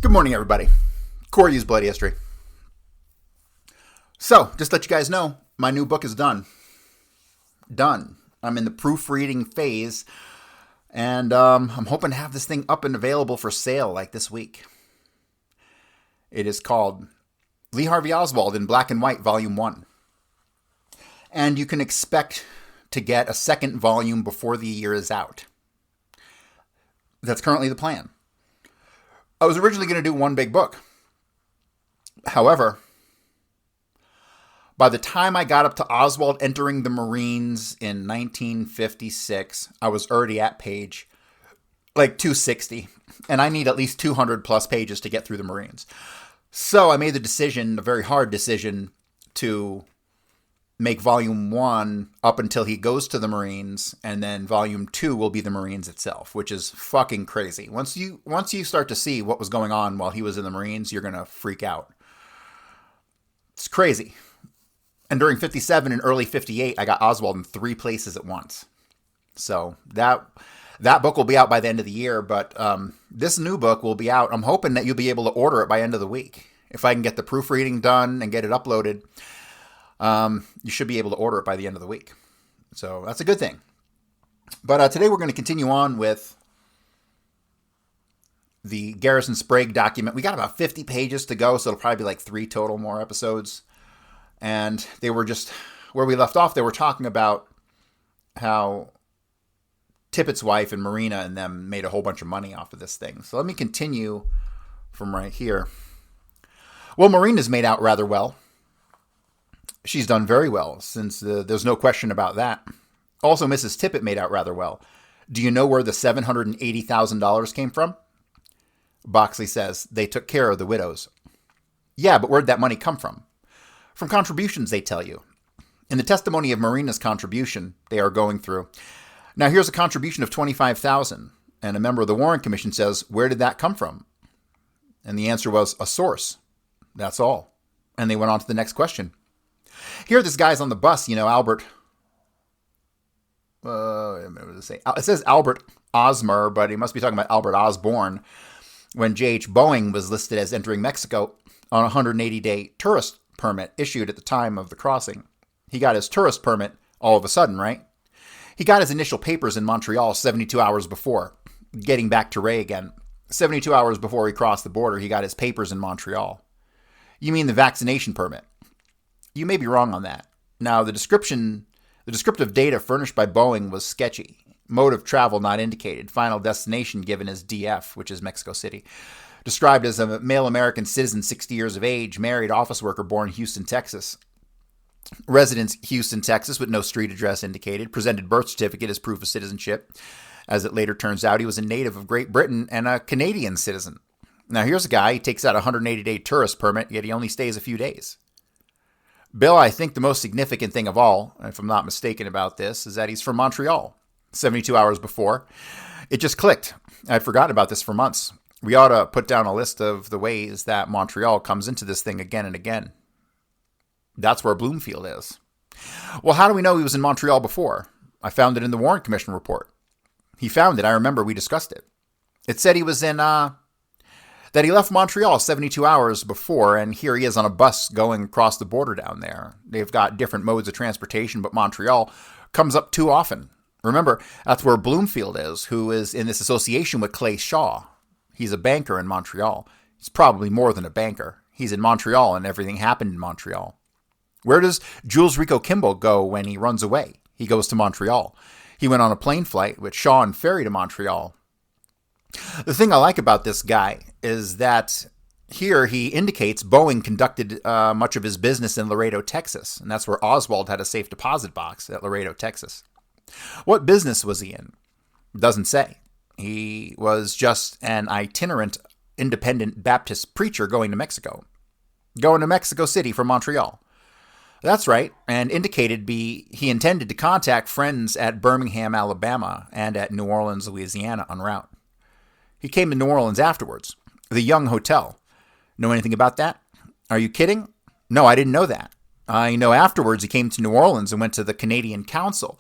Good morning, everybody. Corey's Bloody History. So, just to let you guys know, my new book is done. Done. I'm in the proofreading phase, and I'm hoping to have this thing up and available for sale like this week. It is called Lee Harvey Oswald in Black and White, Volume 1. And you can expect to get a second volume before the year is out. That's currently the plan. I was originally going to do one big book. However, by the time I got up to Oswald entering the Marines in 1956, I was already at page like 260. And I need at least 200 plus pages to get through the Marines. So I made the decision, a very hard decision, to make volume 1 up until he goes to the Marines, and then volume 2 will be the Marines itself, which is fucking crazy. Once you start to see what was going on while he was in the Marines, you're going to freak out. It's crazy. And during 57 and early 58, I got Oswald in 3 places at once. So that book will be out by the end of the year, but this new book will be out. I'm hoping that you'll be able to order it by end of the week. If I can get the proofreading done and get it uploaded, you should be able to order it by the end of the week. So that's a good thing. But today we're going to continue on with the Garrison-Sprague document. We got about 50 pages to go, so it'll probably be like 3 total more episodes. And they were just, where we left off, they were talking about how Tippett's wife and Marina and them made a whole bunch of money off of this thing. So let me continue from right here. Well, Marina's made out rather well. She's done very well, since there's no question about that. Also, Mrs. Tippett made out rather well. Do you know where the $780,000 came from? Boxley says, they took care of the widows. Yeah, but where'd that money come from? From contributions, they tell you. In the testimony of Marina's contribution, they are going through. Now, here's a contribution of $25,000, and a member of the Warren Commission says, where did that come from? And the answer was, a source. That's all. And they went on to the next question. Here, this guy's on the bus, Albert. What does it say? It says Albert Osmer, but he must be talking about Albert Osborne, when J.H. Boeing was listed as entering Mexico on a 180-day tourist permit issued at the time of the crossing. He got his tourist permit all of a sudden, right? He got his initial papers in Montreal 72 hours before, getting back to Ray again. 72 hours before he crossed the border, he got his papers in Montreal. You mean the vaccination permit? You may be wrong on that. Now, the descriptive data furnished by Boeing was sketchy. Mode of travel not indicated. Final destination given as DF, which is Mexico City. Described as a male American citizen, 60 years of age, married office worker, born in Houston, Texas. Residence, Houston, Texas, with no street address indicated. Presented birth certificate as proof of citizenship. As it later turns out, he was a native of Great Britain and a Canadian citizen. Now, here's a guy, he takes out a 180-day tourist permit, yet he only stays a few days. Bill, I think the most significant thing of all, if I'm not mistaken about this, is that he's from Montreal, 72 hours before. It just clicked. I'd forgotten about this for months. We ought to put down a list of the ways that Montreal comes into this thing again and again. That's where Bloomfield is. Well, how do we know he was in Montreal before? I found it in the Warren Commission report. He found it. I remember we discussed it. It said he was in, that he left Montreal 72 hours before, and here he is on a bus going across the border down there. They've got different modes of transportation, but Montreal comes up too often. Remember, that's where Bloomfield is, who is in this association with Clay Shaw. He's a banker in Montreal. He's probably more than a banker. He's in Montreal, and everything happened in Montreal. Where does Jules Rico Kimball go when he runs away? He goes to Montreal. He went on a plane flight with Shaw and Ferrie to Montreal. The thing I like about this guy is that here he indicates Boeing conducted much of his business in Laredo, Texas, and that's where Oswald had a safe deposit box at Laredo, Texas. What business was he in? Doesn't say. He was just an itinerant independent Baptist preacher going to Mexico City from Montreal. That's right, and indicated he intended to contact friends at Birmingham, Alabama, and at New Orleans, Louisiana en route. He came to New Orleans afterwards. The Young Hotel. Know anything about that? Are you kidding? No, I didn't know that. I know afterwards he came to New Orleans and went to the Canadian Council,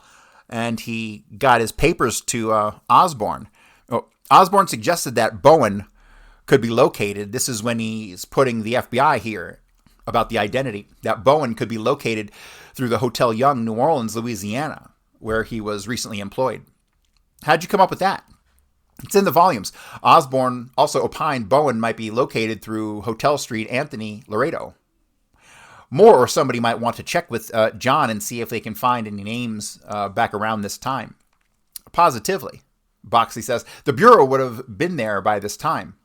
and he got his papers to Osborne. Osborne suggested that Bowen could be located. This is when he's putting the FBI here about the identity, that Bowen could be located through the Hotel Young, New Orleans, Louisiana, where he was recently employed. How'd you come up with that? It's in the volumes. Osborne also opined Bowen might be located through Hotel Street, Anthony, Laredo. Moore or somebody might want to check with John and see if they can find any names back around this time. Positively, Boxley says, the Bureau would have been there by this time.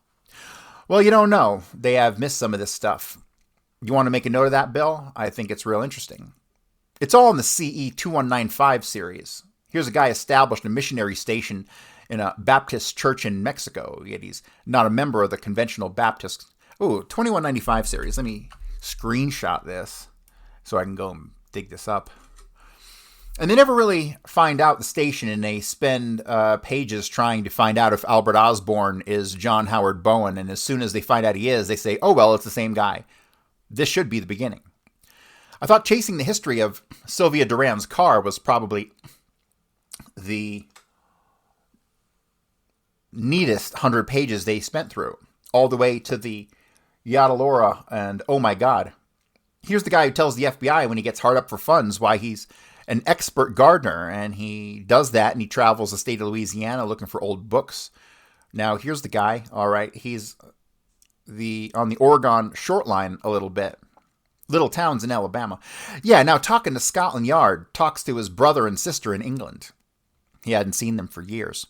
Well, you don't know. They have missed some of this stuff. You want to make a note of that, Bill? I think it's real interesting. It's all in the CE 2195 series. Here's a guy established a missionary station in a Baptist church in Mexico, yet he's not a member of the conventional Baptist. Ooh, 2195 series. Let me screenshot this so I can go and dig this up. And they never really find out the station, and they spend pages trying to find out if Albert Osborne is John Howard Bowen. And as soon as they find out he is, they say, oh, well, it's the same guy. This should be the beginning. I thought chasing the history of Sylvia Duran's car was probably the neatest 100 pages they spent through, all the way to the Yadalora and oh my God. Here's the guy who tells the FBI when he gets hard up for funds why he's an expert gardener, and he does that, and he travels the state of Louisiana looking for old books. Now, here's the guy. All right, he's on the Oregon short line a little bit. Little towns in Alabama. Yeah, now talking to Scotland Yard, talks to his brother and sister in England. He hadn't seen them for years.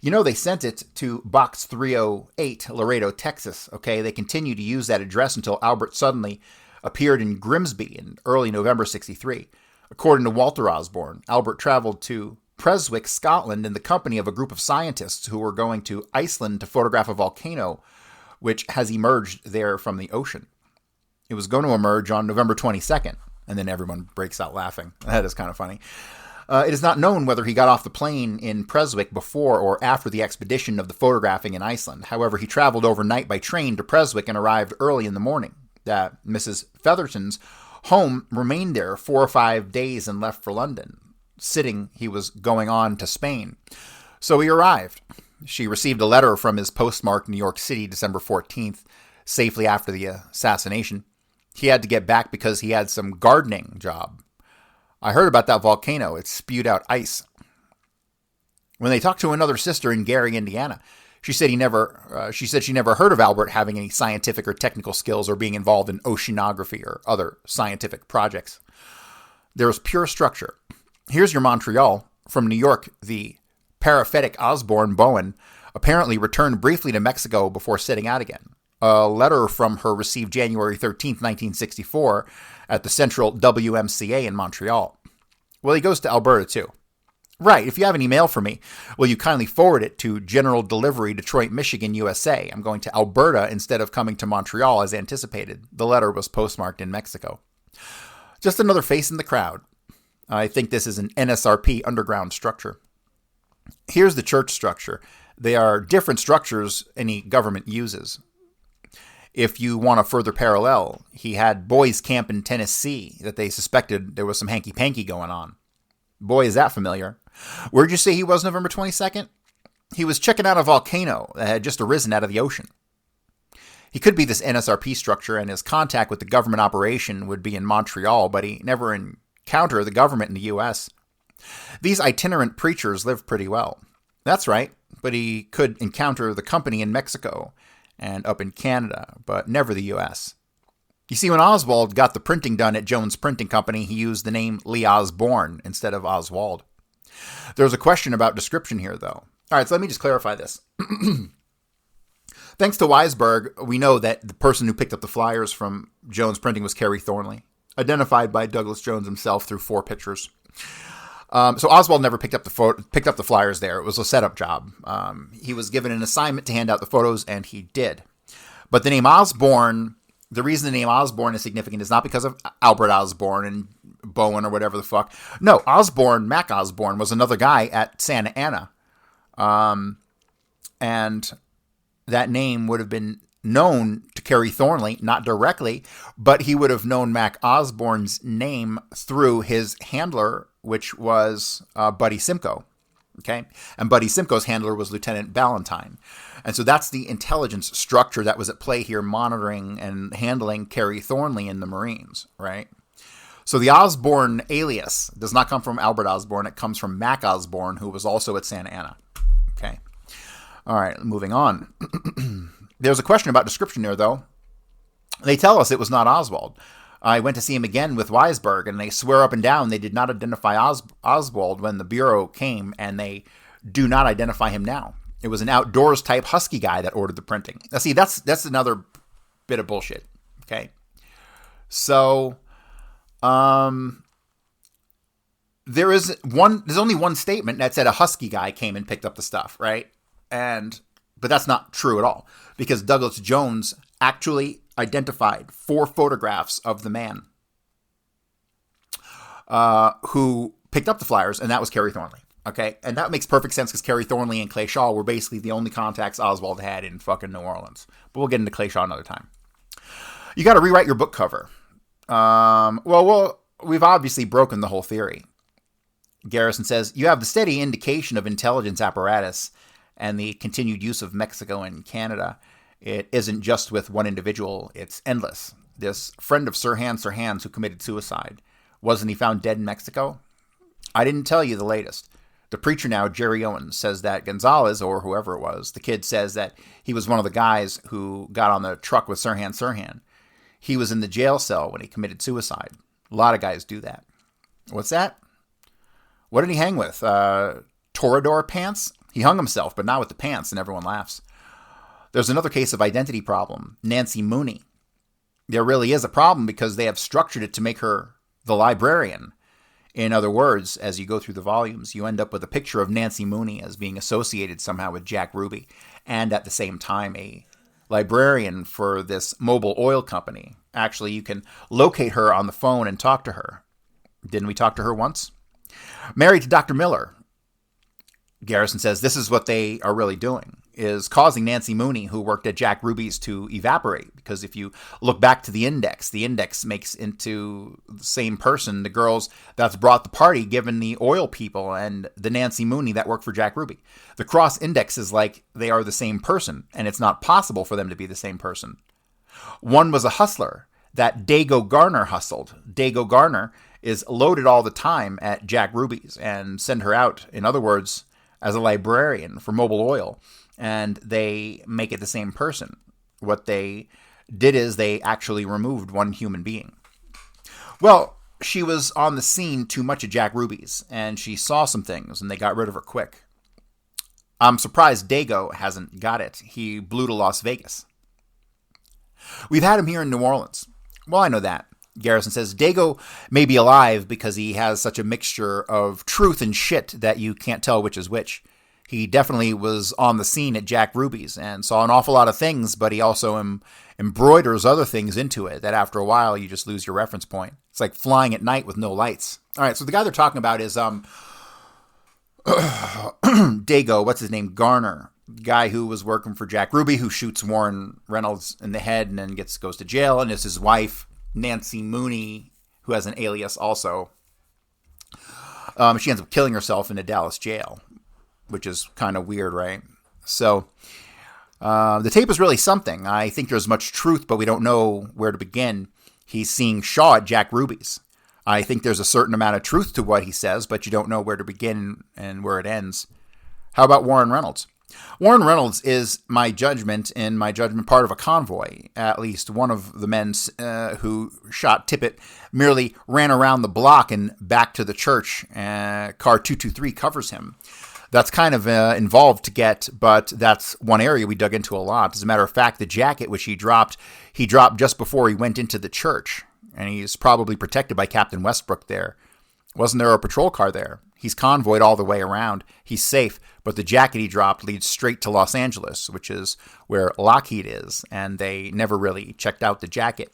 You know, they sent it to Box 308, Laredo, Texas. Okay, they continued to use that address until Albert suddenly appeared in Grimsby in early November 63. According to Walter Osborne, Albert traveled to Prestwick, Scotland, in the company of a group of scientists who were going to Iceland to photograph a volcano which has emerged there from the ocean. It was going to emerge on November 22nd, and then everyone breaks out laughing. That is kind of funny. It is not known whether he got off the plane in Prestwick before or after the expedition of the photographing in Iceland. However, he traveled overnight by train to Prestwick and arrived early in the morning. That Mrs. Featherton's home remained there 4 or 5 days and left for London. Sitting, he was going on to Spain. So he arrived. She received a letter from his postmark, New York City, December 14th, safely after the assassination. He had to get back because he had some gardening job. I heard about that volcano. It spewed out ice. When they talked to another sister in Gary, Indiana, she said she never heard of Albert having any scientific or technical skills or being involved in oceanography or other scientific projects. There was pure structure. Here's your Montreal. From New York, the paraphetic Osborne Bowen apparently returned briefly to Mexico before setting out again. A letter from her received January 13th, 1964 at the Central WMCA in Montreal. Well, he goes to Alberta too. Right, if you have any mail for me, will you kindly forward it to General Delivery, Detroit, Michigan, USA? I'm going to Alberta instead of coming to Montreal as anticipated. The letter was postmarked in Mexico. Just another face in the crowd. I think this is an NSRP underground structure. Here's the church structure. They are different structures any government uses. If you want a further parallel, he had boys camp in Tennessee that they suspected there was some hanky-panky going on. Boy, is that familiar. Where'd you say he was November 22nd? He was checking out a volcano that had just arisen out of the ocean. He could be this NSRP structure, and his contact with the government operation would be in Montreal, but he never encountered the government in the U.S. These itinerant preachers lived pretty well. That's right, but he could encounter the company in Mexico and up in Canada, but never the U.S. You see, when Oswald got the printing done at Jones Printing Company, he used the name Lee Osborne instead of Oswald. There's a question about description here, though. All right, so let me just clarify this. Thanks to Weisberg, we know that the person who picked up the flyers from Jones Printing was Kerry Thornley, identified by Douglas Jones himself through 4 pictures. So Oswald never picked up the flyers there. It was a setup job. He was given an assignment to hand out the photos, and he did. But the name Osborne, the reason the name Osborne is significant is not because of Albert Osborne and Bowen or whatever the fuck. No, Mac Osborne, was another guy at Santa Ana. And that name would have been known to Kerry Thornley, not directly, but he would have known Mac Osborne's name through his handler, which was Buddy Simcoe. Okay. And Buddy Simcoe's handler was Lieutenant Ballantyne. And so that's the intelligence structure that was at play here, monitoring and handling Kerry Thornley in the Marines, right? So the Osborne alias does not come from Albert Osborne. It comes from Mac Osborne, who was also at Santa Ana. Okay. All right, moving on. There's a question about description there, though. They tell us it was not Oswald. I went to see him again with Weisberg, and they swear up and down they did not identify Oswald when the Bureau came, and they do not identify him now. It was an outdoors-type husky guy that ordered the printing. Now, see, that's another bit of bullshit, okay? So, there's only one statement that said a husky guy came and picked up the stuff, right? But that's not true at all, because Douglas Jones actually identified 4 photographs of the man who picked up the flyers, and that was Kerry Thornley. Okay, and that makes perfect sense because Kerry Thornley and Clay Shaw were basically the only contacts Oswald had in fucking New Orleans. But we'll get into Clay Shaw another time. You got to rewrite your book cover. Well, we've obviously broken the whole theory. Garrison says, you have the steady indication of intelligence apparatus and the continued use of Mexico and Canada. It isn't just with one individual, it's endless. This friend of Sirhan's who committed suicide, wasn't he found dead in Mexico? I didn't tell you the latest. The preacher now, Jerry Owens, says that Gonzalez, or whoever it was, the kid says that he was one of the guys who got on the truck with Sirhan. He was in the jail cell when he committed suicide. A lot of guys do that. What's that? What did he hang with? Toreador pants? He hung himself, but not with the pants, and everyone laughs. There's another case of identity problem. Nancy Mooney. There really is a problem because they have structured it to make her the librarian. In other words, as you go through the volumes, you end up with a picture of Nancy Mooney as being associated somehow with Jack Ruby, and at the same time a librarian for this Mobil Oil company. Actually, you can locate her on the phone and talk to her. Didn't we talk to her once? Married to Dr. Miller. Garrison says this is what they are really doing, is causing Nancy Mooney, who worked at Jack Ruby's, to evaporate. Because if you look back to the index makes into the same person the girls that's brought the party, given the oil people, and the Nancy Mooney that worked for Jack Ruby. The cross index is like they are the same person, and it's not possible for them to be the same person. One was a hustler that Dago Garner hustled. Dago Garner is loaded all the time at Jack Ruby's and send her out, in other words, as a librarian for Mobil Oil, and they make it the same person. What they did is they actually removed one human being. Well, she was on the scene too much at Jack Ruby's, and she saw some things, and they got rid of her quick. I'm surprised Dago hasn't got it. He blew to Las Vegas. We've had him here in New Orleans. Well, I know that. Garrison says, Dago may be alive because he has such a mixture of truth and shit that you can't tell which is which. He definitely was on the scene at Jack Ruby's and saw an awful lot of things, but he also embroiders other things into it that after a while you just lose your reference point. It's like flying at night with no lights. All right, so the guy they're talking about is Dago, what's his name? Garner. The guy who was working for Jack Ruby, who shoots Warren Reynolds in the head and then goes to jail, and it's his wife, Nancy Mooney, who has an alias also. She ends up killing herself in a Dallas jail, which is kind of weird, right? So the tape is really something. I think there's much truth, but we don't know where to begin. He's seeing Shaw at Jack Ruby's. I think there's a certain amount of truth to what he says, but you don't know where to begin and where it ends. How about Warren Reynolds? Warren Reynolds is my judgment part of a convoy. At least one of the men who shot Tippit merely ran around the block and back to the church. Car 223 covers him. That's kind of involved to get, but that's one area we dug into a lot. As a matter of fact, the jacket which he dropped just before he went into the church, and he's probably protected by Captain Westbrook there. Wasn't there a patrol car there? He's convoyed all the way around. He's safe, but the jacket he dropped leads straight to Los Angeles, which is where Lockheed is, and they never really checked out the jacket.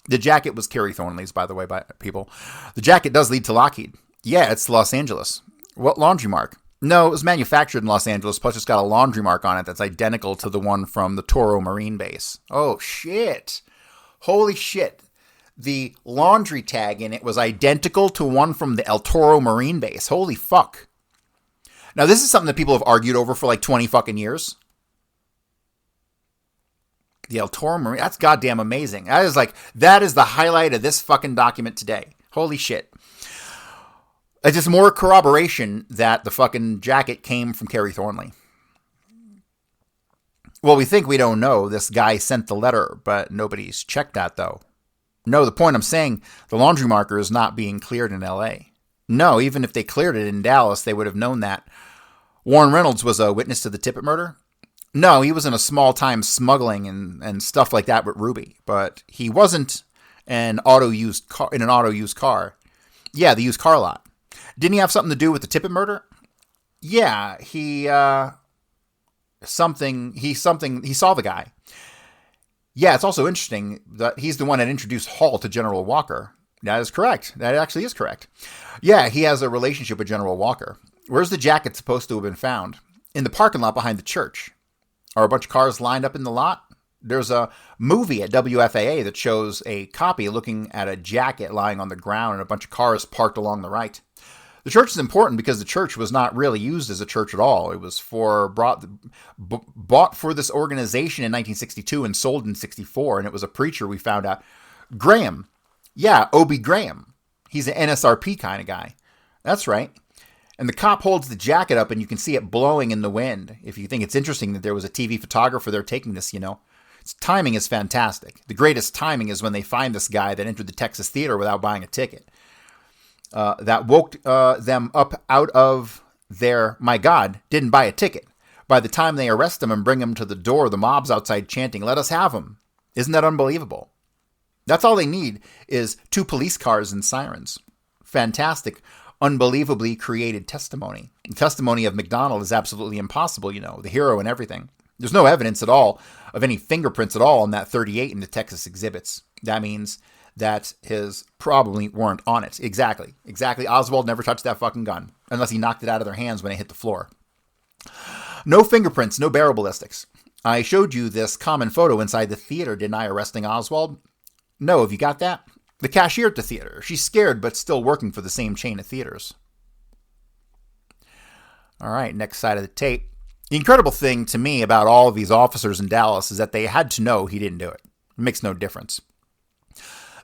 The jacket was Kerry Thornley's, by the way, by people. The jacket does lead to Lockheed. Yeah, it's Los Angeles. What laundry mark? No, it was manufactured in Los Angeles, plus it's got a laundry mark on it that's identical to the one from the Toro Marine Base. Oh, shit. Holy shit. The laundry tag in it was identical to one from the El Toro Marine Base. Holy fuck. Now, this is something that people have argued over for like 20 fucking years. The El Toro Marine, that's goddamn amazing. That is the highlight of this fucking document today. Holy shit. It's just more corroboration that the fucking jacket came from Kerry Thornley. Well, we think we don't know. This guy sent the letter, but nobody's checked that, though. No, the point I'm saying, the laundry marker is not being cleared in L.A. No, even if they cleared it in Dallas, they would have known that. Warren Reynolds was a witness to the Tippit murder. No, he was in a small-time smuggling and stuff like that with Ruby, but he wasn't in an auto-used car. Yeah, the used car lot. Didn't he have something to do with the Tippit murder? Yeah, he saw the guy. Yeah, it's also interesting that he's the one that introduced Hall to General Walker. That is correct. That actually is correct. Yeah, he has a relationship with General Walker. Where's the jacket supposed to have been found? In the parking lot behind the church. Are a bunch of cars lined up in the lot? There's a movie at WFAA that shows a copy looking at a jacket lying on the ground and a bunch of cars parked along the right. The church is important because the church was not really used as a church at all. It was bought for this organization in 1962 and sold in 64, and it was a preacher we found out. Graham. Yeah, Obie Graham. He's an NSRP kind of guy. That's right. And the cop holds the jacket up and you can see it blowing in the wind. If you think it's interesting that there was a TV photographer there taking this, Its timing is fantastic. The greatest timing is when they find this guy that entered the Texas Theater without buying a ticket. That woke them up out of their, my God, didn't buy a ticket. By the time they arrest him and bring him to the door, the mob's outside chanting, "Let us have him." Isn't that unbelievable? That's all they need is 2 police cars and sirens. Fantastic. Unbelievably created testimony. The testimony of McDonald is absolutely impossible, the hero and everything. There's no evidence at all of any fingerprints at all on that 38 in the Texas exhibits. That means that his probably weren't on it. Exactly. Oswald never touched that fucking gun unless he knocked it out of their hands when it hit the floor. No fingerprints, no barrel ballistics. I showed you this common photo inside the theater, didn't I, arresting Oswald? No, have you got that? The cashier at the theater. She's scared, but still working for the same chain of theaters. All right, next side of the tape. The incredible thing to me about all of these officers in Dallas is that they had to know he didn't do it. It makes no difference.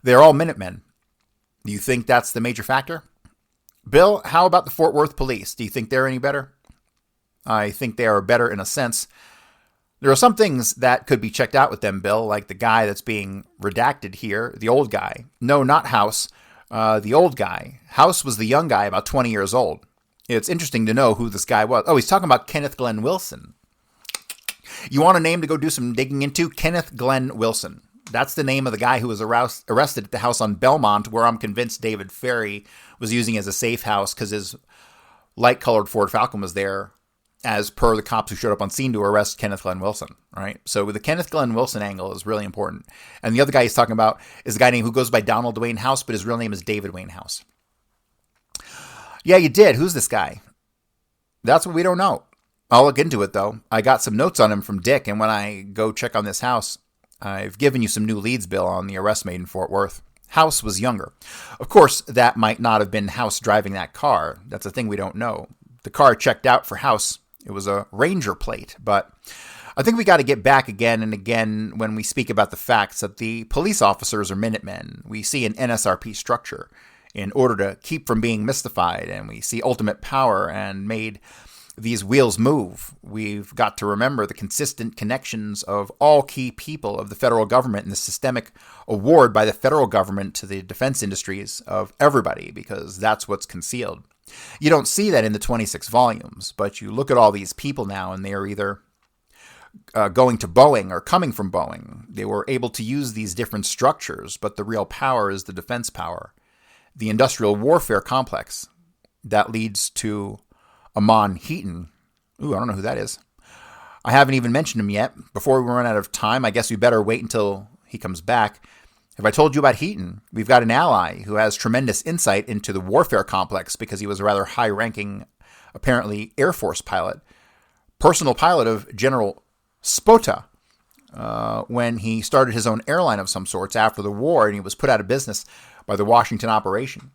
They're all Minutemen. Do you think that's the major factor? Bill, how about the Fort Worth police? Do you think they're any better? I think they are better in a sense. There are some things that could be checked out with them, Bill, like the guy that's being redacted here, the old guy. No, not House, the old guy. House was the young guy, about 20 years old. It's interesting to know who this guy was. Oh, he's talking about Kenneth Glenn Wilson. You want a name to go do some digging into? Kenneth Glenn Wilson. That's the name of the guy who was arrested at the house on Belmont, where I'm convinced David Ferrie was using as a safe house because his light-colored Ford Falcon was there, as per the cops who showed up on scene to arrest Kenneth Glenn Wilson, right? So the Kenneth Glenn Wilson angle is really important. And the other guy he's talking about is a guy named who goes by Donald Wayne House, but his real name is David Wayne House. Yeah, you did. Who's this guy? That's what we don't know. I'll look into it, though. I got some notes on him from Dick, and when I go check on this house, I've given you some new leads, Bill, on the arrest made in Fort Worth. House was younger. Of course, that might not have been House driving that car. That's a thing we don't know. The car checked out for House. It was a Ranger plate, but I think we got to get back again and again when we speak about the facts that the police officers are Minutemen. We see an NSRP structure in order to keep from being mystified, and we see ultimate power and made these wheels move. We've got to remember the consistent connections of all key people of the federal government and the systemic award by the federal government to the defense industries of everybody, because that's what's concealed. You don't see that in the 26 volumes, but you look at all these people now and they are either going to Boeing or coming from Boeing. They were able to use these different structures, but the real power is the defense power, the industrial warfare complex that leads to Amon Heaton. Ooh, I don't know who that is. I haven't even mentioned him yet. Before we run out of time, I guess we better wait until he comes back. Have I told you about Heaton? We've got an ally who has tremendous insight into the warfare complex because he was a rather high-ranking, apparently, Air Force pilot, personal pilot of General Spota, when he started his own airline of some sorts after the war, and he was put out of business by the Washington operation.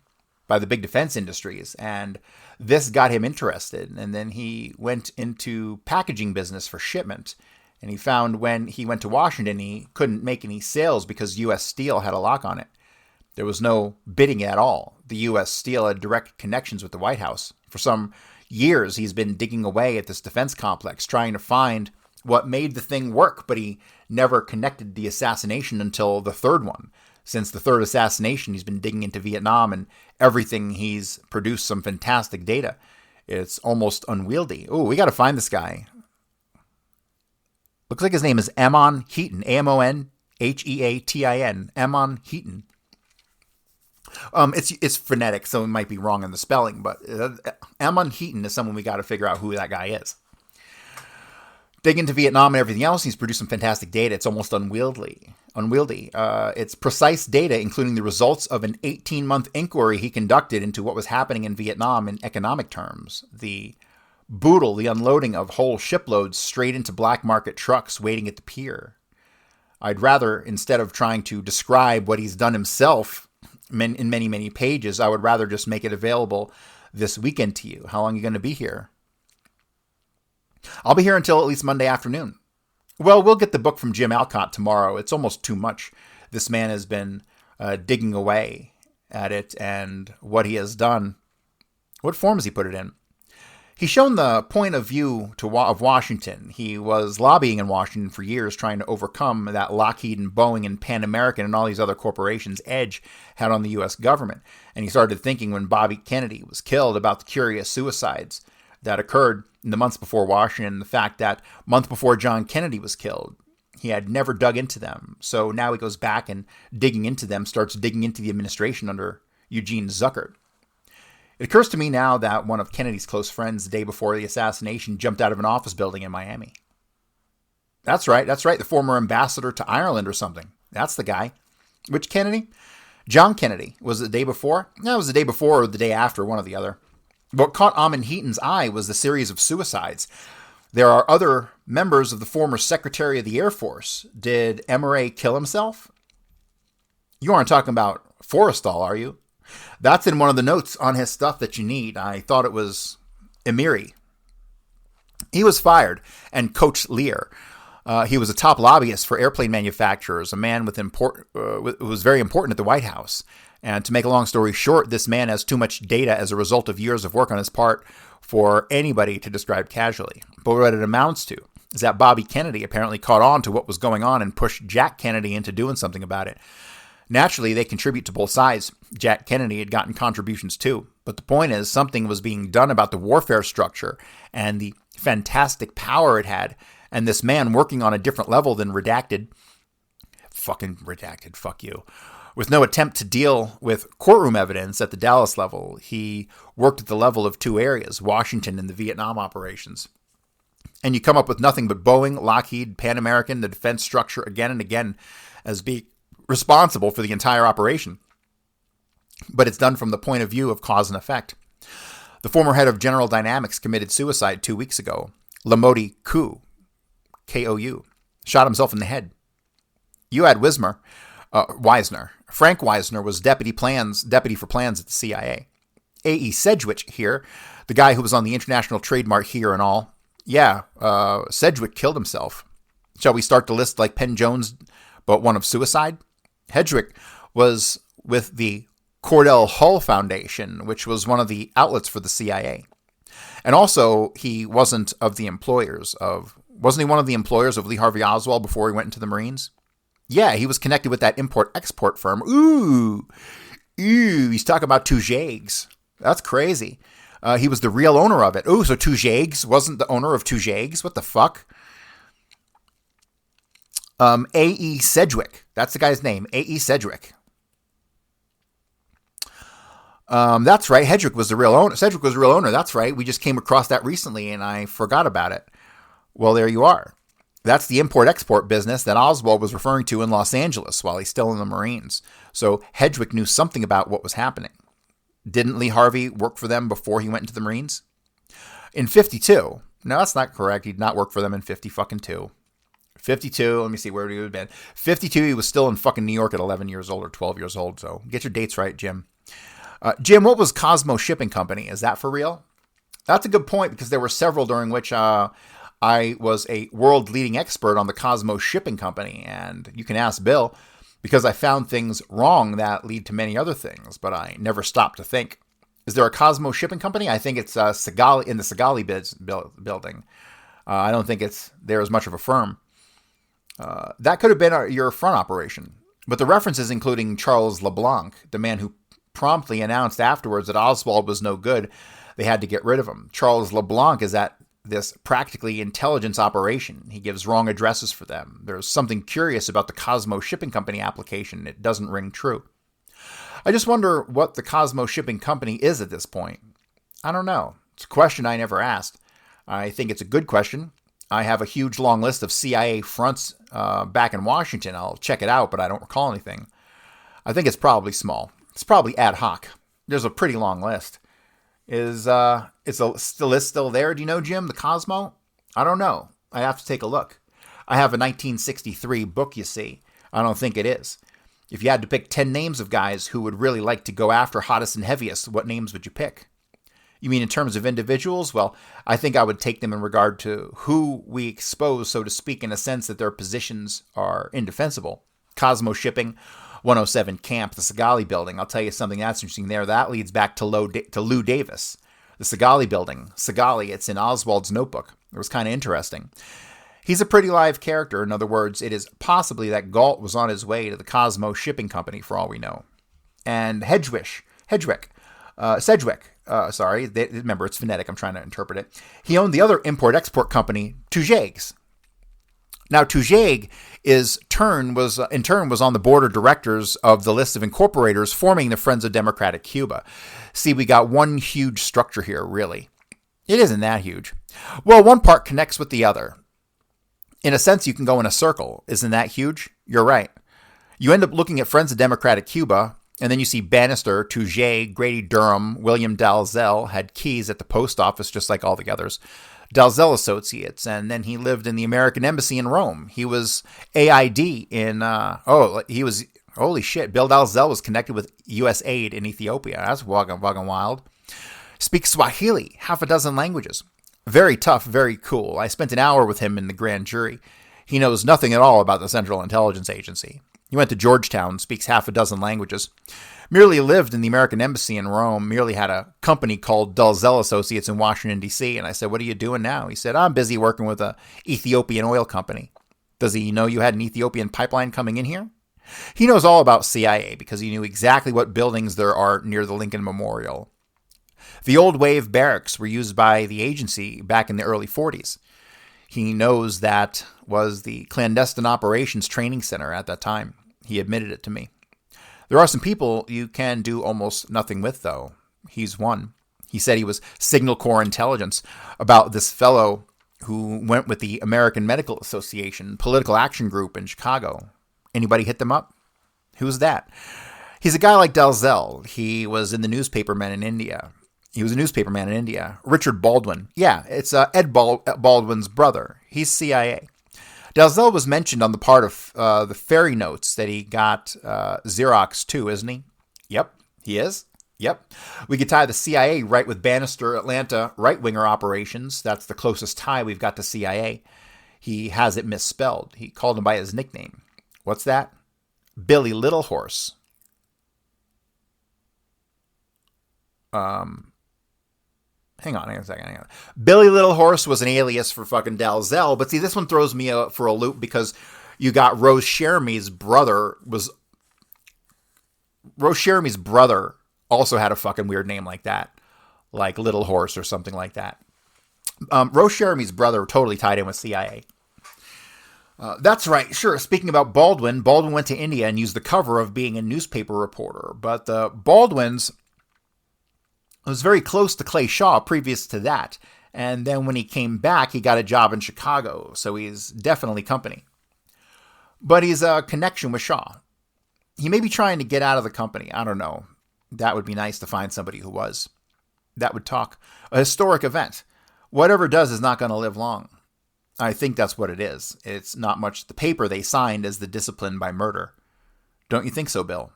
by the big defense industries. And this got him interested. And then he went into packaging business for shipment. And he found when he went to Washington, he couldn't make any sales because U.S. Steel had a lock on it. There was no bidding at all. The U.S. Steel had direct connections with the White House. For some years, he's been digging away at this defense complex, trying to find what made the thing work, but he never connected the assassination until the third one. Since the third assassination, he's been digging into Vietnam, and everything he's produced some fantastic data. It's almost unwieldy. Oh, we got to find this guy. Looks like his name is Amon Heaton, Amonheatin, Amon Heaton. It's phonetic, so it might be wrong in the spelling, but Amon Heaton is someone we got to figure out who that guy is. Dig into Vietnam and everything else, he's produced some fantastic data. It's almost unwieldy. It's precise data, including the results of an 18-month inquiry he conducted into what was happening in Vietnam in economic terms. The unloading of whole shiploads straight into black market trucks waiting at the pier. I'd rather, instead of trying to describe what he's done himself in many, many pages, I would rather just make it available this weekend to you. How long are you going to be here? I'll be here until at least Monday afternoon. Well, we'll get the book from Jim Alcott tomorrow. It's almost too much. This man has been digging away at it and what he has done. What form has he put it in? He's shown the point of view of Washington. He was lobbying in Washington for years, trying to overcome that Lockheed and Boeing and Pan American and all these other corporations' edge had on the U.S. government. And he started thinking when Bobby Kennedy was killed about the curious suicides that occurred in the months before Washington, the fact that month before John Kennedy was killed, he had never dug into them. So now he goes back and digging into them, starts digging into the administration under Eugene Zuckert. It occurs to me now that one of Kennedy's close friends the day before the assassination jumped out of an office building in Miami. That's right. The former ambassador to Ireland or something. That's the guy. Which Kennedy? John Kennedy. Was it the day before? No, it was the day before or the day after, one or the other. What caught Amon Heaton's eye was the series of suicides. There are other members of the former Secretary of the Air Force. Did Emory kill himself? You aren't talking about Forrestal, are you? That's in one of the notes on his stuff that you need. I thought it was Emiri. He was fired and coached Lear. He was a top lobbyist for airplane manufacturers, a man who was very important at the White House. And to make a long story short, this man has too much data as a result of years of work on his part for anybody to describe casually. But what it amounts to is that Bobby Kennedy apparently caught on to what was going on and pushed Jack Kennedy into doing something about it. Naturally, they contribute to both sides. Jack Kennedy had gotten contributions too. But the point is, something was being done about the warfare structure and the fantastic power it had. And this man working on a different level than redacted, fuck you. With no attempt to deal with courtroom evidence at the Dallas level, he worked at the level of two areas, Washington and the Vietnam operations. And you come up with nothing but Boeing, Lockheed, Pan American, the defense structure again and again as being responsible for the entire operation. But it's done from the point of view of cause and effect. The former head of General Dynamics committed suicide 2 weeks ago. Lamoti Kou, K-O-U, shot himself in the head. You had Wisner. Frank Wisner was deputy for plans at the CIA. A.E. Sedgwick here, the guy who was on the International Trademark here and all. Yeah, Sedgwick killed himself. Shall we start the list like Penn Jones, but one of suicide? Sedgwick was with the Cordell Hull Foundation, which was one of the outlets for the CIA. And also, he wasn't one of the employers of Lee Harvey Oswald before he went into the Marines? Yeah, he was connected with that import-export firm. Ooh, he's talking about Tujagues. That's crazy. He was the real owner of it. Ooh, so Tujagues wasn't the owner of Tujagues? What the fuck? A.E. Sedgwick. That's the guy's name. A.E. Sedgwick. That's right. Sedgwick was the real owner. That's right. We just came across that recently and I forgot about it. Well, there you are. That's the import-export business that Oswald was referring to in Los Angeles while he's still in the Marines. So Sedgwick knew something about what was happening. Didn't Lee Harvey work for them before he went into the Marines? In 52. No, that's not correct. He did not work for them in 52. 52, let me see, where would he have been? 52, he was still in fucking New York at 11 years old or 12 years old. So get your dates right, Jim. Jim, what was Cosmo Shipping Company? Is that for real? That's a good point because there were several during which I was a world-leading expert on the Cosmo Shipping Company. And you can ask Bill because I found things wrong that lead to many other things, but I never stopped to think. Is there a Cosmo Shipping Company? I think it's Segali in the Segali building. I don't think it's there as much of a firm. That could have been your front operation. But the references including Charles LeBlanc, the man who promptly announced afterwards that Oswald was no good, they had to get rid of him. Charles LeBlanc is at this practically intelligence operation. He gives wrong addresses for them. There's something curious about the Cosmo Shipping Company application. It doesn't ring true. I just wonder what the Cosmo Shipping Company is at this point. I don't know. It's a question I never asked. I think it's a good question. I have a huge long list of CIA fronts back in Washington. I'll check it out, but I don't recall anything. I think it's probably small. It's probably ad hoc. There's a pretty long list. Is the list still there? Do you know, Jim, the Cosmo? I don't know. I have to take a look. I have a 1963 book, you see. I don't think it is. If you had to pick 10 names of guys who would really like to go after hottest and heaviest, what names would you pick? You mean in terms of individuals? Well, I think I would take them in regard to who we expose, so to speak, in a sense that their positions are indefensible. Cosmo Shipping, 107 Camp, the Segali Building. I'll tell you something that's interesting there. That leads back to Lou Davis. The Segali Building. Segali, it's in Oswald's notebook. It was kind of interesting. He's a pretty live character. In other words, it is possibly that Galt was on his way to the Cosmo Shipping Company for all we know. And Sedgwick, remember it's phonetic, I'm trying to interpret it. He owned the other import-export company, Tujague's. Now, Tujague in turn was on the board of directors of the list of incorporators forming the Friends of Democratic Cuba. See, we got one huge structure here, really. It isn't that huge. Well, one part connects with the other. In a sense, you can go in a circle. Isn't that huge? You're right. You end up looking at Friends of Democratic Cuba, and then you see Bannister, Tujague, Grady Durham, William Dalzell had keys at the post office just like all the others. Dalzell Associates, and then he lived in the American Embassy in Rome. He was AID in, holy shit, Bill Dalzell was connected with U.S. aid in Ethiopia. That's fucking wild. Speaks Swahili, half a dozen languages. Very tough, very cool. I spent an hour with him in the grand jury. He knows nothing at all about the Central Intelligence Agency. He went to Georgetown, speaks half a dozen languages. Merely lived in the American Embassy in Rome, merely had a company called Dalzell Associates in Washington, D.C. And I said, what are you doing now? He said, I'm busy working with a Ethiopian oil company. Does he know you had an Ethiopian pipeline coming in here? He knows all about CIA because he knew exactly what buildings there are near the Lincoln Memorial. The old wave barracks were used by the agency back in the early 40s. He knows that was the clandestine operations training center at that time. He admitted it to me. There are some people you can do almost nothing with, though. He's one. He said he was Signal Corps intelligence about this fellow who went with the American Medical Association Political Action Group in Chicago. Anybody hit them up? Who's that? He's a guy like Dalzell. He was in the newspapermen in India. He was a newspaperman in India. Richard Baldwin. Yeah, it's Ed Baldwin's brother. He's CIA. Dalzell was mentioned on the part of the Ferrie notes that he got Xerox too, isn't he? Yep, he is. Yep. We could tie the CIA right with Bannister Atlanta right-winger operations. That's the closest tie we've got to CIA. He has it misspelled. He called him by his nickname. What's that? Billy Littlehorse. Hang on a second. Billy Littlehorse was an alias for fucking Dalzell, but see, this one throws me for a loop because you got Rose Cherami's brother also had a fucking weird name like that, like Little Horse or something like that. Rose Cherami's brother totally tied in with CIA. That's right. Sure. Speaking about Baldwin went to India and used the cover of being a newspaper reporter, but the Baldwin's was very close to Clay Shaw previous to that. And then when he came back, he got a job in Chicago. So he's definitely company. But he's a connection with Shaw. He may be trying to get out of the company. I don't know. That would be nice to find somebody who was. That would talk. A historic event. Whatever it does is not going to live long. I think that's what it is. It's not much the paper they signed as the discipline by murder. Don't you think so, Bill?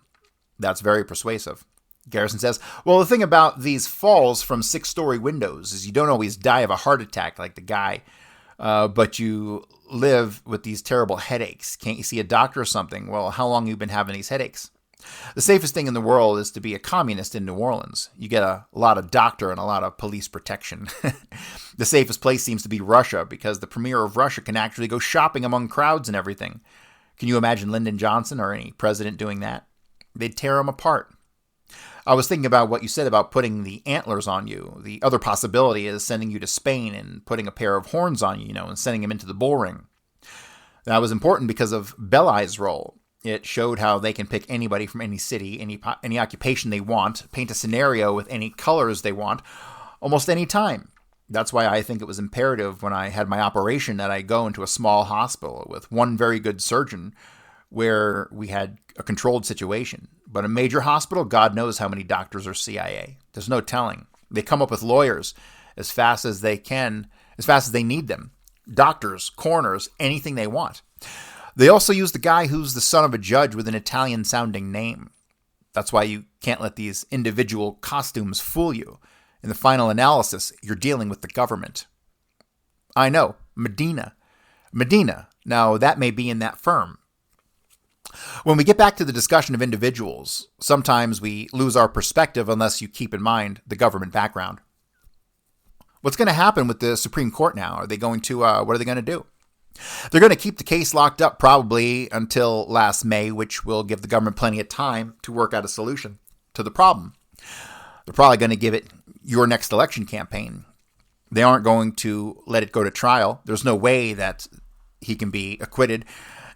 That's very persuasive. Garrison says, well, the thing about these falls from 6-story windows is you don't always die of a heart attack like the guy, but you live with these terrible headaches. Can't you see a doctor or something? Well, how long have you been having these headaches? The safest thing in the world is to be a communist in New Orleans. You get a lot of doctor and a lot of police protection. The safest place seems to be Russia because the premier of Russia can actually go shopping among crowds and everything. Can you imagine Lyndon Johnson or any president doing that? They'd tear him apart. I was thinking about what you said about putting the antlers on you. The other possibility is sending you to Spain and putting a pair of horns on you, and sending him into the bull ring. That was important because of Belai's role. It showed how they can pick anybody from any city, any occupation they want, paint a scenario with any colors they want, almost any time. That's why I think it was imperative when I had my operation that I go into a small hospital with one very good surgeon where we had a controlled situation. But a major hospital, God knows how many doctors are CIA. There's no telling. They come up with lawyers as fast as they can, as fast as they need them. Doctors, coroners, anything they want. They also use the guy who's the son of a judge with an Italian-sounding name. That's why you can't let these individual costumes fool you. In the final analysis, you're dealing with the government. I know, Medina. Now, that may be in that firm. When we get back to the discussion of individuals, sometimes we lose our perspective unless you keep in mind the government background. What's going to happen with the Supreme Court now? What are they going to do? They're going to keep the case locked up probably until last May, which will give the government plenty of time to work out a solution to the problem. They're probably going to give it your next election campaign. They aren't going to let it go to trial. There's no way that he can be acquitted,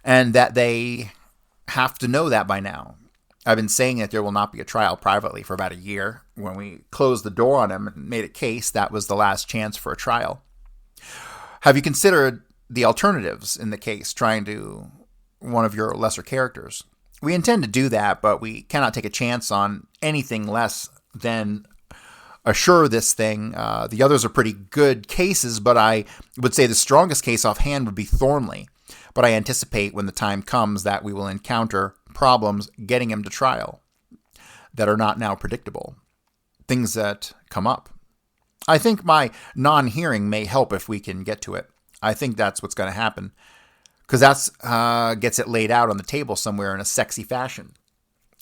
and that they have to know that by now. I've been saying that there will not be a trial privately for about a year. When we closed the door on him and made a case, that was the last chance for a trial. Have you considered the alternatives in the case, trying to one of your lesser characters? We intend to do that, but we cannot take a chance on anything less than assure this thing. The others are pretty good cases, but I would say the strongest case offhand would be Thornley. But I anticipate when the time comes that we will encounter problems getting him to trial that are not now predictable. Things that come up. I think my non-hearing may help if we can get to it. I think that's what's going to happen, because that's gets it laid out on the table somewhere in a sexy fashion.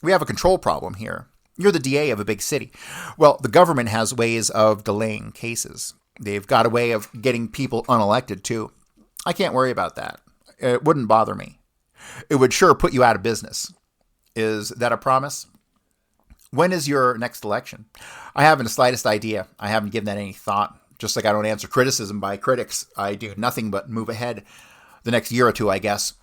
We have a control problem here. You're the DA of a big city. Well, the government has ways of delaying cases. They've got a way of getting people unelected, too. I can't worry about that. It wouldn't bother me. It would sure put you out of business. Is that a promise? When is your next election? I haven't the slightest idea. I haven't given that any thought. Just like I don't answer criticism by critics, I do nothing but move ahead the next year or two, I guess.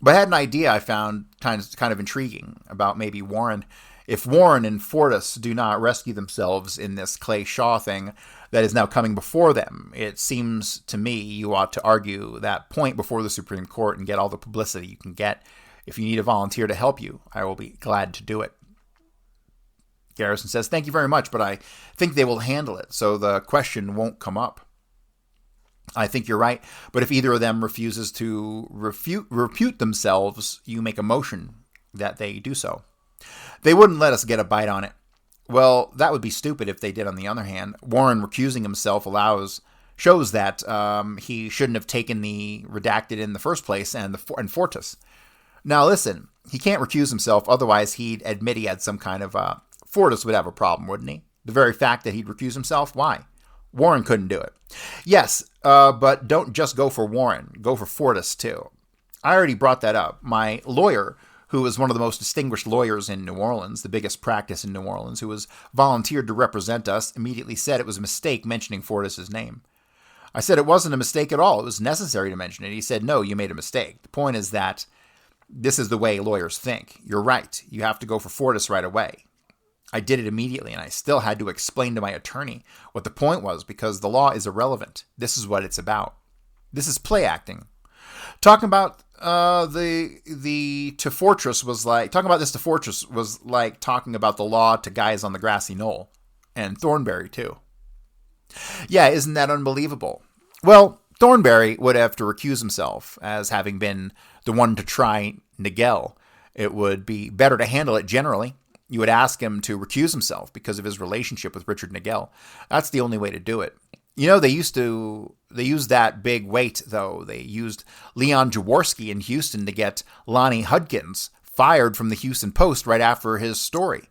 But I had an idea I found kind of intriguing about maybe Warren. If Warren and Fortas do not rescue themselves in this Clay Shaw thing that is now coming before them, it seems to me you ought to argue that point before the Supreme Court and get all the publicity you can get. If you need a volunteer to help you, I will be glad to do it. Garrison says, thank you very much, but I think they will handle it, so the question won't come up. I think you're right, but if either of them refuses to repute themselves, you make a motion that they do so. They wouldn't let us get a bite on it. Well, that would be stupid if they did, on the other hand. Warren recusing himself shows that he shouldn't have taken the redacted in the first place and Fortas. Now listen, he can't recuse himself, otherwise he'd admit he had some kind of... Fortas would have a problem, wouldn't he? The very fact that he'd recuse himself? Why? Warren couldn't do it. Yes, but don't just go for Warren. Go for Fortas, too. I already brought that up. My lawyer, who is one of the most distinguished lawyers in New Orleans, the biggest practice in New Orleans, who was volunteered to represent us, immediately said it was a mistake mentioning Fortas' name. I said it wasn't a mistake at all. It was necessary to mention it. He said, no, you made a mistake. The point is that this is the way lawyers think. You're right. You have to go for Fortas right away. I did it immediately, and I still had to explain to my attorney what the point was, because the law is irrelevant. This is what it's about. This is play acting. Talking about to Fortress was like talking about the law to guys on the grassy knoll, and Thornberry too. Yeah, isn't that unbelievable? Well, Thornberry would have to recuse himself as having been the one to try Nigel. It would be better to handle it generally. You would ask him to recuse himself because of his relationship with Richard Nagel. That's the only way to do it. You know, they used that big weight, though. They used Leon Jaworski in Houston to get Lonnie Hudkins fired from the Houston Post right after his story.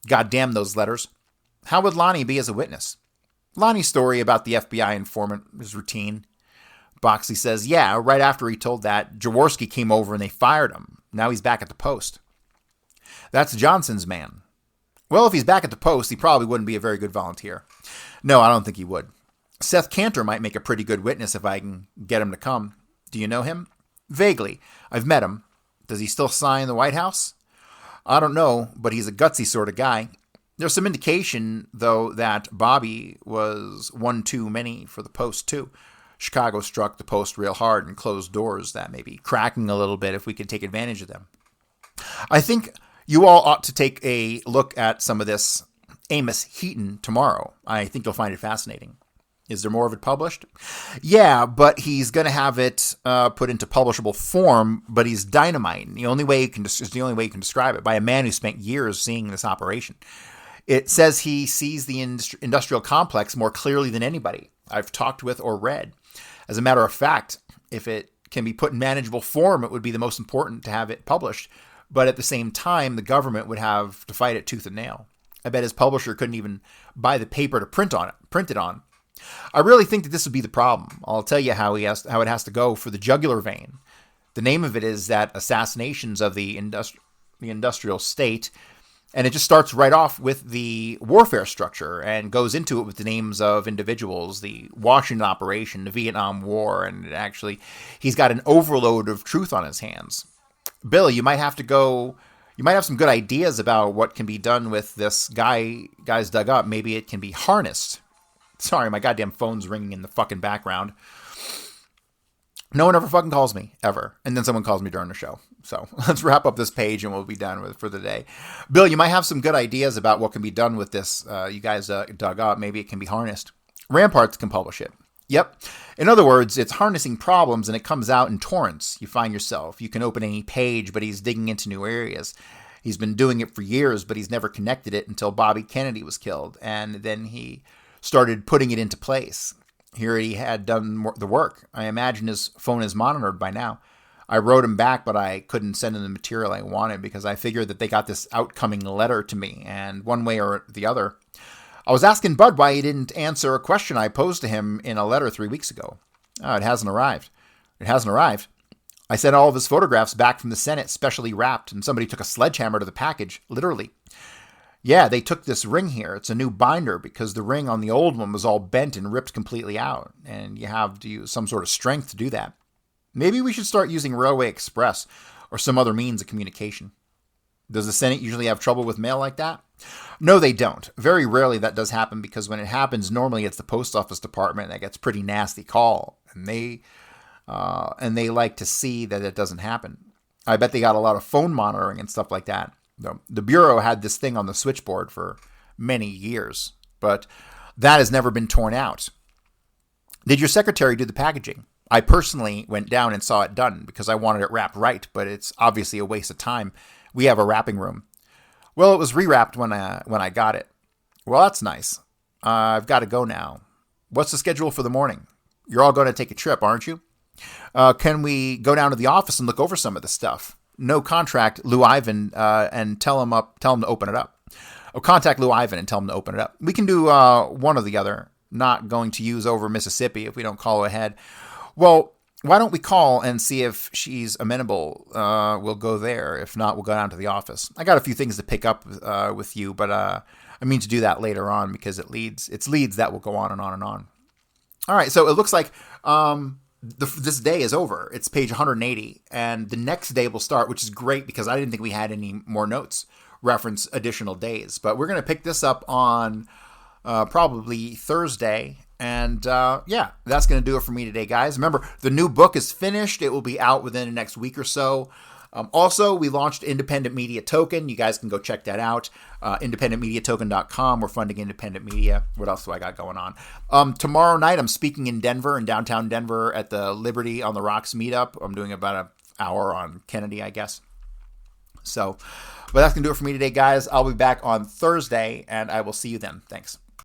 God damn those letters. How would Lonnie be as a witness? Lonnie's story about the FBI informant is routine. Boxley says, yeah, right after he told that, Jaworski came over and they fired him. Now he's back at the Post. That's Johnson's man. Well, if he's back at the Post, he probably wouldn't be a very good volunteer. No, I don't think he would. Seth Cantor might make a pretty good witness if I can get him to come. Do you know him? Vaguely. I've met him. Does he still sign the White House? I don't know, but he's a gutsy sort of guy. There's some indication, though, that Bobby was one too many for the Post, too. Chicago struck the Post real hard and closed doors that may be cracking a little bit if we could take advantage of them. I think you all ought to take a look at some of this Amos Heaton tomorrow. I think you'll find it fascinating. Is there more of it published? Yeah, but he's going to have it put into publishable form, but he's dynamite. And the only way you can describe it by a man who spent years seeing this operation. It says he sees the industrial complex more clearly than anybody I've talked with or read. As a matter of fact, if it can be put in manageable form, it would be the most important to have it published. But at the same time, the government would have to fight it tooth and nail. I bet his publisher couldn't even buy the paper to print it on. I really think that this would be the problem. I'll tell you how it has to go for the jugular vein. The name of it is that Assassinations of the Industrial State, and it just starts right off with the warfare structure and goes into it with the names of individuals, the Washington operation, the Vietnam War, and actually he's got an overload of truth on his hands. Bill, you might have some good ideas about what can be done with this guy's dug up. Maybe it can be harnessed. Sorry, my goddamn phone's ringing in the fucking background. No one ever fucking calls me, ever. And then someone calls me during the show. So let's wrap up this page and we'll be done with it for the day. Bill, you might have some good ideas about what can be done with this you guys dug up. Maybe it can be harnessed. Ramparts can publish it. Yep. In other words, it's harnessing problems and it comes out in torrents. You find yourself. You can open any page, but he's digging into new areas. He's been doing it for years, but he's never connected it until Bobby Kennedy was killed. And then he started putting it into place. Here he had done the work. I imagine his phone is monitored by now. I wrote him back, but I couldn't send him the material I wanted because I figured that they got this outcoming letter to me, and one way or the other. I was asking Bud why he didn't answer a question I posed to him in a letter 3 weeks ago. Oh, it hasn't arrived. It hasn't arrived. I sent all of his photographs back from the Senate, specially wrapped, and somebody took a sledgehammer to the package, literally. Yeah, they took this ring here. It's a new binder because the ring on the old one was all bent and ripped completely out, and you have to use some sort of strength to do that. Maybe we should start using Railway Express or some other means of communication. Does the Senate usually have trouble with mail like that? No, they don't. Very rarely that does happen because when it happens, normally it's the post office department that gets pretty nasty call, and they like to see that it doesn't happen. I bet they got a lot of phone monitoring and stuff like that. The Bureau had this thing on the switchboard for many years, but that has never been torn out. Did your secretary do the packaging? I personally went down and saw it done because I wanted it wrapped right, but it's obviously a waste of time. We have a wrapping room. Well, it was rewrapped when I got it. Well, that's nice. I've got to go now. What's the schedule for the morning? You're all going to take a trip, aren't you? Can we go down to the office and look over some of the stuff? No, contract Lou Ivan and tell him to open it up. Oh, contact Lou Ivan and tell him to open it up. We can do one or the other. Not going to use over Mississippi if we don't call ahead. Well, why don't we call and see if she's amenable? We'll go there. If not, we'll go down to the office. I got a few things to pick up with you, but I mean to do that later on because it's leads that will go on and on and on. All right, so it looks like this day is over. It's page 180, and the next day will start, which is great because I didn't think we had any more notes reference additional days. But we're going to pick this up on probably Thursday. And yeah, that's going to do it for me today, guys. Remember, the new book is finished. It will be out within the next week or so. Also, we launched Independent Media Token. You guys can go check that out. IndependentMediaToken.com. We're funding independent media. What else do I got going on? Tomorrow night, I'm speaking in downtown Denver, at the Liberty on the Rocks meetup. I'm doing about an hour on Kennedy, I guess. So, but that's going to do it for me today, guys. I'll be back on Thursday, and I will see you then. Thanks.